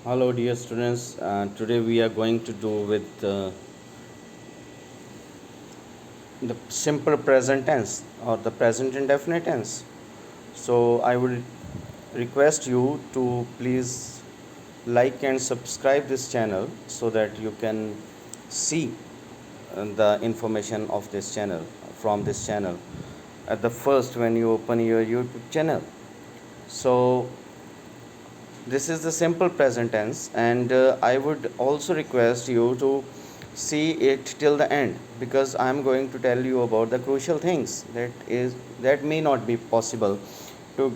Hello, dear students. Today we are going to do with the simple present tense or the present indefinite tense. So I would request you to please like and subscribe this channel so that you can see the information of this channel from this channel at the first when you open your YouTube channel. So this is the simple present tense, and I would also request you to see it till the end, because I am going to tell you about the crucial things that may not be possible to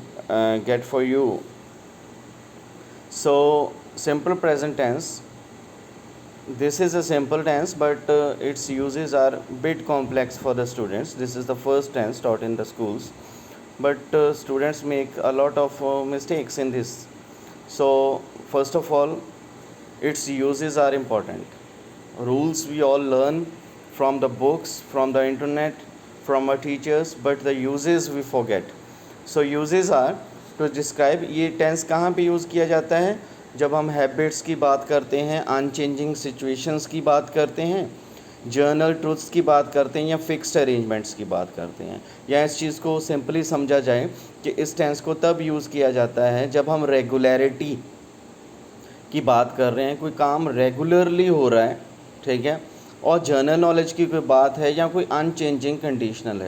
get for you. So simple present tense, this is a simple tense, but its uses are bit complex for the students. This is the first tense taught in the schools, but students make a lot of mistakes in this. So first of all, its uses are important. Rules we all learn from the books, from the internet, from our teachers, but the uses we forget. So uses are to describe, ये tense कहाँ पे use किया जाता है? जब हम habits की बात करते हैं, अनचेंजिंग सिचुएशंस की बात करते हैं, जर्नल ट्रूथ्स की बात करते हैं, या फिक्स्ड अरेंजमेंट्स की बात करते हैं। या इस चीज़ को सिंपली समझा जाए कि इस टेंस को तब यूज़ किया जाता है जब हम रेगुलरिटी की बात कर रहे हैं, कोई काम रेगुलरली हो रहा है, ठीक है, और जनरल नॉलेज की कोई बात है, या कोई अनचेंजिंग कंडीशन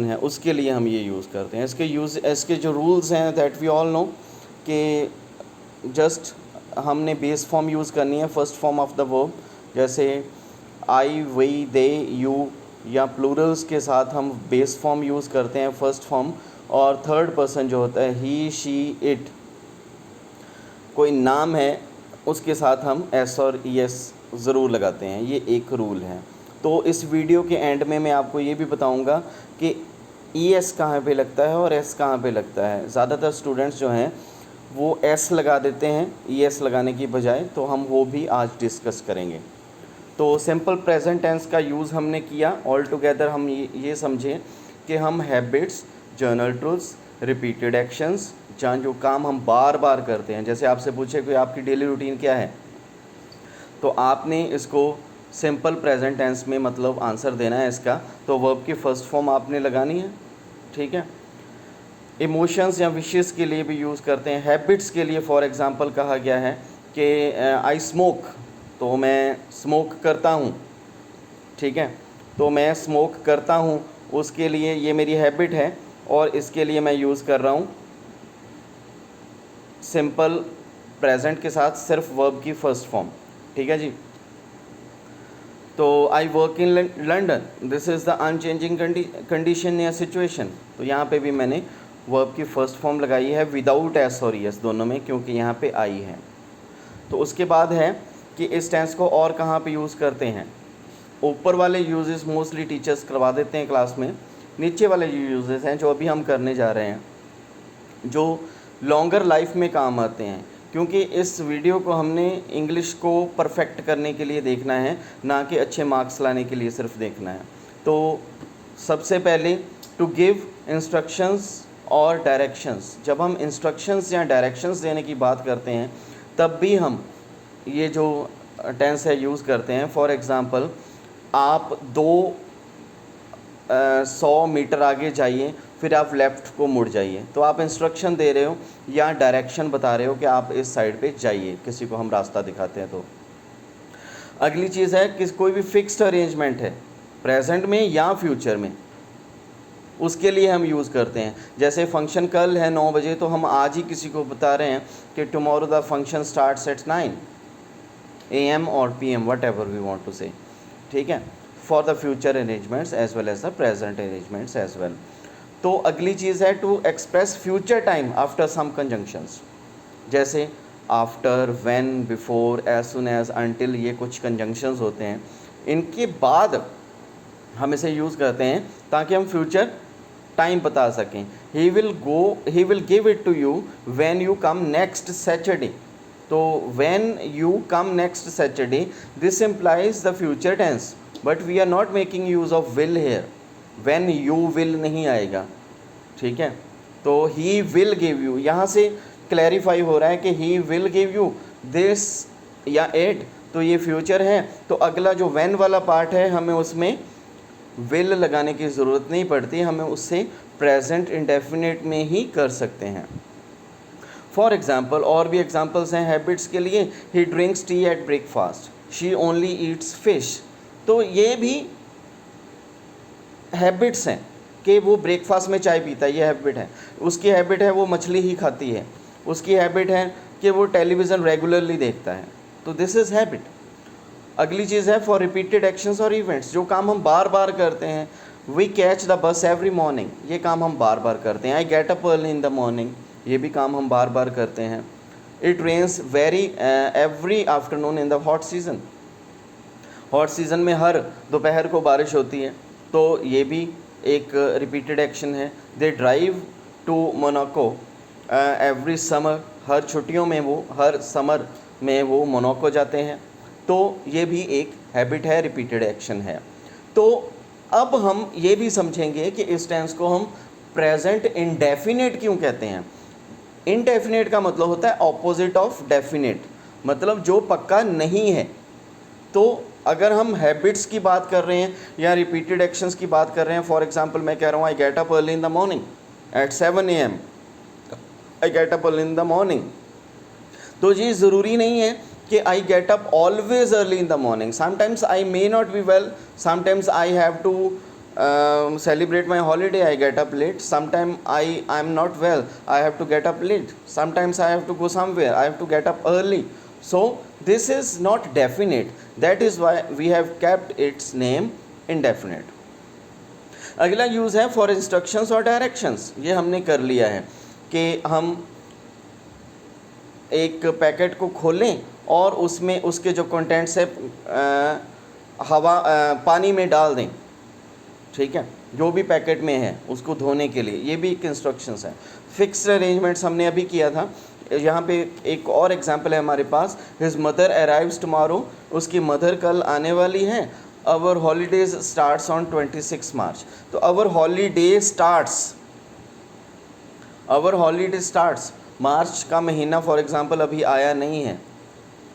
है, उसके लिए हम ये यूज़ करते हैं। इसके जो रूल्स हैं दैट वी ऑल नो कि जस्ट हमने बेस फॉर्म यूज़ करनी है, first form of the verb, जैसे आई, वी, दे, यू, या प्लूरल्स के साथ हम बेस फॉर्म यूज़ करते हैं, फर्स्ट फॉर्म, और थर्ड पर्सन जो होता है ही, शी, इट, कोई नाम है उसके साथ हम एस और ई एस ज़रूर लगाते हैं। ये एक रूल है। तो इस वीडियो के एंड में मैं आपको ये भी बताऊंगा कि ई एस कहाँ पे लगता है और एस कहाँ पे लगता है। ज़्यादातर स्टूडेंट्स जो हैं वो एस लगा देते हैं ई एस लगाने की बजाय, तो हम वो भी आज डिस्कस करेंगे। तो सिंपल प्रेजेंट टेंस का यूज़ हमने किया। ऑल टुगेदर हम ये समझें कि हम habits, journal truths, repeated actions, जहाँ जो काम हम बार बार करते हैं, जैसे आपसे पूछे कि आपकी डेली रूटीन क्या है, तो आपने इसको सिंपल प्रेजेंट टेंस में मतलब आंसर देना है इसका। तो वर्ब की फ़र्स्ट फॉर्म आपने लगानी है, ठीक है। इमोशंस या विशेस के लिए भी यूज़ करते हैं। हैबिट्स के लिए फॉर एग्ज़ाम्पल कहा गया है कि आई स्मोक, तो मैं स्मोक करता हूँ, ठीक है। तो मैं स्मोक करता हूँ, उसके लिए ये मेरी हैबिट है, और इसके लिए मैं यूज़ कर रहा हूँ सिंपल प्रेजेंट के साथ सिर्फ वर्ब की फ़र्स्ट फॉर्म, ठीक है जी। तो I work in London, this is the unchanging condition या सिचुएशन। तो यहाँ पे भी मैंने वर्ब की फ़र्स्ट फॉर्म लगाई है विदाउट एस और यस दोनों में, क्योंकि यहाँ पे आई है। तो उसके बाद है कि इस टेंस को और कहाँ पे यूज़ करते हैं। ऊपर वाले यूजेस मोस्टली टीचर्स करवा देते हैं क्लास में। नीचे वाले यूजेस हैं जो अभी हम करने जा रहे हैं, जो लॉन्गर लाइफ में काम आते हैं, क्योंकि इस वीडियो को हमने इंग्लिश को परफेक्ट करने के लिए देखना है, ना कि अच्छे मार्क्स लाने के लिए सिर्फ देखना है। तो सबसे पहले टू गिव इंस्ट्रक्शंस और डायरेक्शंस, जब हम इंस्ट्रक्शंस या डायरेक्शंस देने की बात करते हैं तब भी हम ये जो टेंस है यूज़ करते हैं। फॉर एग्ज़ाम्पल, आप 100 मीटर आगे जाइए, फिर आप लेफ़्ट को मुड़ जाइए, तो आप इंस्ट्रक्शन दे रहे हो या डायरेक्शन बता रहे हो कि आप इस साइड पे जाइए, किसी को हम रास्ता दिखाते हैं। तो अगली चीज़ है कि कोई भी फिक्स्ड अरेंजमेंट है प्रेजेंट में या फ्यूचर में, उसके लिए हम यूज़ करते हैं। जैसे फंक्शन कल है 9 बजे, तो हम आज ही किसी को बता रहे हैं कि tomorrow the function starts at 9 AM और PM, whatever we want to say, ठीक है, for the future arrangements as well as the present arrangements as well. तो अगली चीज़ है to express future time after some conjunctions, जैसे after, when, before, as soon as, until, ये कुछ conjunctions होते हैं। इनके बाद हम इसे यूज़ करते हैं ताकि हम फ्यूचर टाइम बता सकें। He will give it to you when you come next Saturday. तो when you come next Saturday, this implies the future tense, but we are not making use of will here. When you will नहीं आएगा, ठीक है। तो ही will give you, यहाँ से clarify हो रहा है कि ही विल गिव यू दिस या इट, तो ये फ्यूचर है। तो अगला जो व्हेन वाला पार्ट है हमें उसमें विल लगाने की ज़रूरत नहीं पड़ती, हमें उससे प्रेजेंट इंडेफिनिट में ही कर सकते हैं। फॉर एग्ज़ाम्पल, और भी एग्जांपल्स हैं हैबिट्स के लिए। He drinks tea at breakfast, she only eats fish. तो ये भी हैबिट्स हैं कि वो ब्रेकफास्ट में चाय पीता है, ये हैबिट है। उसकी हैबिट है वो मछली ही खाती है। उसकी हैबिट है कि वो टेलीविज़न रेगुलरली देखता है। तो दिस इज़ हैबिट। अगली चीज़ है फॉर रिपीटेड एक्शंस और इवेंट्स, जो काम हम बार बार करते हैं। We catch the bus every morning, ये काम हम बार बार करते हैं। I get up early in the morning, ये भी काम हम बार बार करते हैं। It rains very every afternoon in the hot season, hot season में हर दोपहर को बारिश होती है, तो ये भी एक रिपीटेड एक्शन है। They drive to Monaco every summer, हर छुट्टियों में वो, हर समर में वो मोनाको जाते हैं। तो ये भी एक हैबिट है, रिपीटेड एक्शन है। तो अब हम ये भी समझेंगे कि इस टेंस को हम प्रेजेंट इंडेफिनिट क्यों कहते हैं। इनडेफिनिट का मतलब होता है ऑपोजिट ऑफ डेफिनिट, मतलब जो पक्का नहीं है। तो अगर हम हैबिट्स की बात कर रहे हैं या रिपीटेड एक्शंस की बात कर रहे हैं, फॉर एग्जांपल मैं कह रहा हूँ I get up early in the morning at 7 AM, I get up early in the morning, तो ये ज़रूरी नहीं है कि I get up always early in the morning. Sometimes I may not be well, sometimes I have to celebrate my holiday, I get up late. Sometimes I am not well, I have to get up late. Sometimes I have to go somewhere, I have to get up early. So this is not definite, that is why we have kept its name indefinite. अगला use है for instructions और directions. ये हमने कर लिया है कि हम एक पैकेट को खोलें और उसमें उसके जो कंटेंट्स है पानी में डाल दें, ठीक है, जो भी पैकेट में है उसको धोने के लिए, ये भी एक इंस्ट्रक्शंस है। फिक्स्ड अरेंजमेंट्स हमने अभी किया था। यहाँ पे एक और एग्जांपल है हमारे पास, हिज मदर अराइव्स टुमारो, उसकी मदर कल आने वाली है। आवर हॉलीडेज स्टार्ट्स ऑन 26 मार्च, तो आवर हॉलीडे स्टार्ट्स, मार्च का महीना फॉर एग्जांपल अभी आया नहीं है,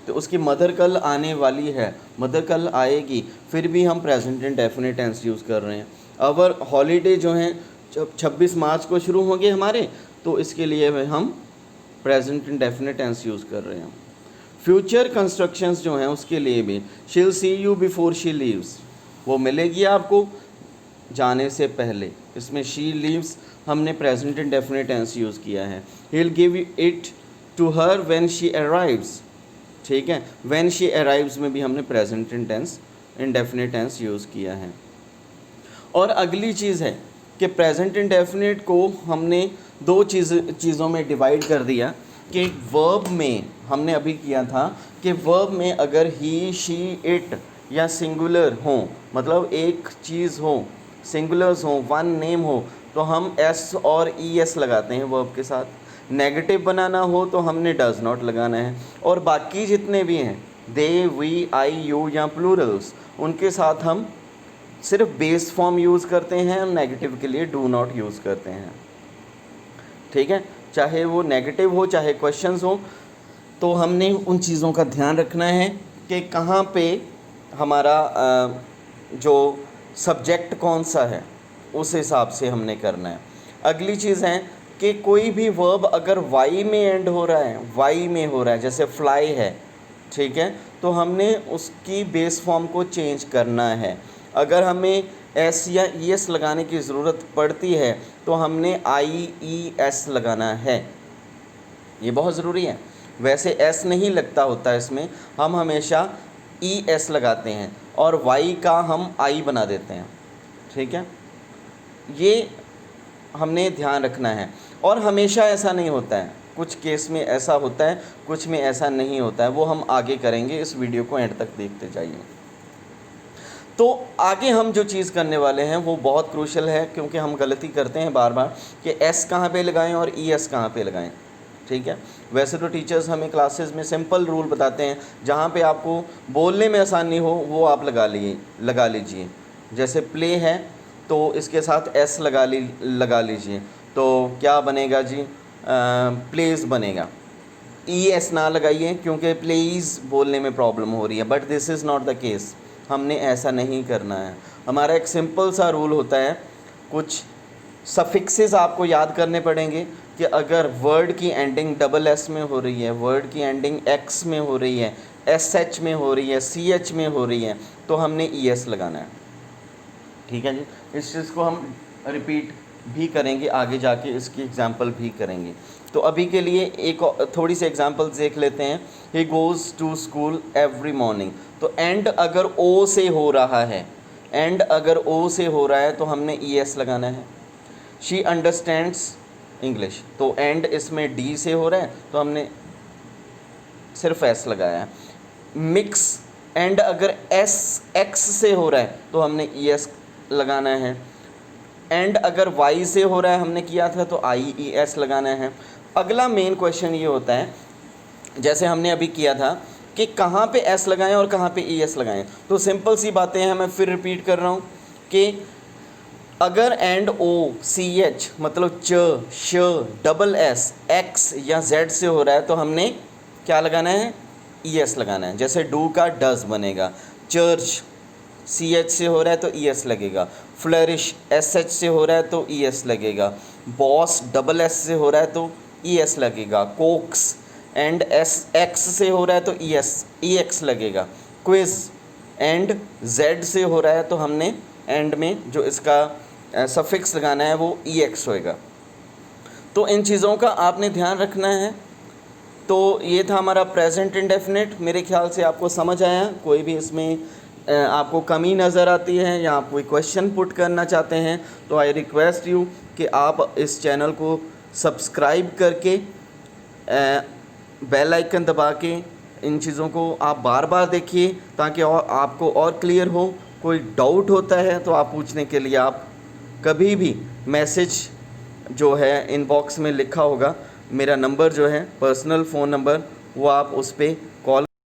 तो उसकी मदर कल आने वाली है, मदर कल आएगी, फिर भी हम प्रेजेंट इंडेफिनिट टेंस यूज़ कर रहे हैं। अवर हॉलीडे जो हैं जब 26 मार्च को शुरू होंगे हमारे, तो इसके लिए हम प्रेजेंट इंडेफिनिट टेंस यूज़ कर रहे हैं। फ्यूचर कंस्ट्रक्शंस जो हैं उसके लिए भी, she will see you before she leaves, वो मिलेगी आपको जाने से पहले, इसमें शी लीव्स हमने प्रेजेंट इंडेफिनिट टेंस यूज़ किया है। He will give it to her when she arrives, ठीक है, व्हेन शी अराइव्स में भी हमने present tense indefinite tense use किया है। और अगली चीज़ है कि प्रेजेंट इंडेफिनिट को हमने दो चीज़ों में डिवाइड कर दिया कि वर्ब में हमने अभी किया था कि वर्ब में अगर ही, शी, इट या सिंगुलर हो, मतलब एक चीज़ हो, सिंगुलर्स हो, वन नेम हो, तो हम एस और ई एस लगाते हैं वर्ब के साथ। नेगेटिव बनाना हो तो हमने डज नॉट लगाना है। और बाकी जितने भी हैं, दे, वी, आई, यू या प्लूरल्स, उनके साथ हम सिर्फ बेस फॉर्म यूज़ करते हैं और नेगेटिव के लिए डू नॉट यूज़ करते हैं, ठीक है, चाहे वो नेगेटिव हो चाहे क्वेश्चंस हो। तो हमने उन चीज़ों का ध्यान रखना है कि कहाँ पे हमारा जो सब्जेक्ट कौन सा है उस हिसाब से हमने करना है। अगली चीज़ है कि कोई भी वर्ब अगर वाई में एंड हो रहा है, वाई में हो रहा है, जैसे फ्लाई है, ठीक है, तो हमने उसकी बेस फॉर्म को चेंज करना है। अगर हमें एस या ई एस लगाने की ज़रूरत पड़ती है तो हमने आई ई एस लगाना है, ये बहुत ज़रूरी है। वैसे एस नहीं लगता होता इसमें, हम हमेशा ई एस लगाते हैं और वाई का हम आई बना देते हैं, ठीक है, ये हमने ध्यान रखना है। और हमेशा ऐसा नहीं होता है, कुछ केस में ऐसा होता है, कुछ में ऐसा नहीं होता है, वो हम आगे करेंगे, इस वीडियो को एंड तक देखते जाइए। तो आगे हम जो चीज़ करने वाले हैं वो बहुत क्रूशल है, क्योंकि हम गलती करते हैं बार बार कि एस कहाँ पे लगाएं और ई एस कहाँ पे लगाएं, ठीक है। वैसे तो टीचर्स हमें क्लासेस में सिंपल रूल बताते हैं, जहाँ पे आपको बोलने में आसानी हो वो आप लगा लीजिए। जैसे प्ले है तो इसके साथ एस लगा लीजिए, तो क्या बनेगा जी, प्लेज बनेगा। ई एस ना लगाइए क्योंकि प्लीज़ बोलने में प्रॉब्लम हो रही है, but this is not the case. हमने ऐसा नहीं करना है। हमारा एक सिंपल सा रूल होता है, कुछ सफिक्सेस आपको याद करने पड़ेंगे कि अगर वर्ड की एंडिंग डबल एस में हो रही है, वर्ड की एंडिंग एक्स में हो रही है, एस एच में हो रही है, सी एच में हो रही है, तो हमने ई एस लगाना है। ठीक है जी, इस चीज़ को हम रिपीट भी करेंगे, आगे जाके इसकी एग्जांपल भी करेंगे। तो अभी के लिए एक थोड़ी सी एग्जांपल्स देख लेते हैं। He goes to school every morning. तो एंड अगर ओ से हो रहा है, एंड अगर ओ से हो रहा है तो हमने ई एस लगाना है। शी अंडरस्टैंड्स इंग्लिश, तो एंड इसमें डी से हो रहा है तो हमने सिर्फ एस लगाया है। मिक्स, एंड अगर एस एक्स से हो रहा है तो हमने ई एस लगाना है। एंड अगर वाई से हो रहा है, हमने किया था, तो आई ई एस लगाना है। अगला मेन क्वेश्चन ये होता है, जैसे हमने अभी किया था कि कहाँ पे एस लगाएं और कहाँ पे ई एस लगाएं। तो सिंपल सी बातें हैं, मैं फिर रिपीट कर रहा हूँ कि अगर एंड ओ सी एच मतलब च श डबल एस एक्स या जेड से हो रहा है तो हमने क्या लगाना है, ई एस लगाना है। जैसे डू का डज बनेगा, चर्च सी एच से हो रहा है तो ई एस लगेगा, फ्लरिश एस एच से हो रहा है तो ई एस लगेगा, बॉस डबल एस से हो रहा है तो ई एस लगेगा, कोक्स एंड एस एक्स से हो रहा है तो ई एक्स लगेगा, क्विज एंड जेड से हो रहा है तो हमने एंड में जो इसका सफिक्स लगाना है वो ई एक्स होएगा। तो इन चीज़ों का आपने ध्यान रखना है। तो ये था हमारा प्रेजेंट इंडेफिनिट। मेरे ख्याल से आपको समझ आया। कोई भी इसमें आपको कमी नज़र आती है या आप कोई क्वेश्चन पुट करना चाहते हैं तो आई रिक्वेस्ट यू कि आप इस चैनल को सब्सक्राइब करके बेल आइकन दबा के इन चीज़ों को आप बार बार देखिए ताकि और आपको और क्लियर हो। कोई डाउट होता है तो आप पूछने के लिए आप कभी भी मैसेज जो है इनबॉक्स में लिखा होगा, मेरा नंबर जो है पर्सनल फ़ोन नंबर, वो आप उस पर कॉल